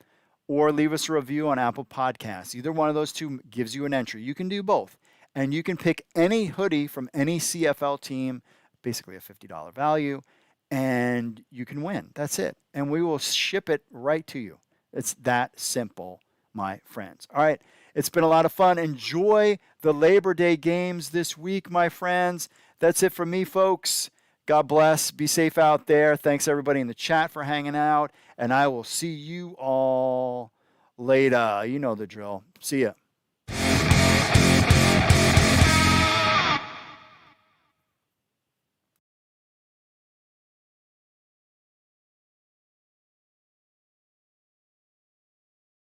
or leave us a review on Apple Podcasts. Either one of those two gives you an entry. You can do both. And you can pick any hoodie from any CFL team, basically a $50 value, and you can win. That's it. And we will ship it right to you. It's that simple, my friends. All right. It's been a lot of fun. Enjoy the Labor Day games this week, my friends. That's it from me, folks. God bless. Be safe out there. Thanks, everybody in the chat, for hanging out. And I will see you all later. You know the drill. See ya.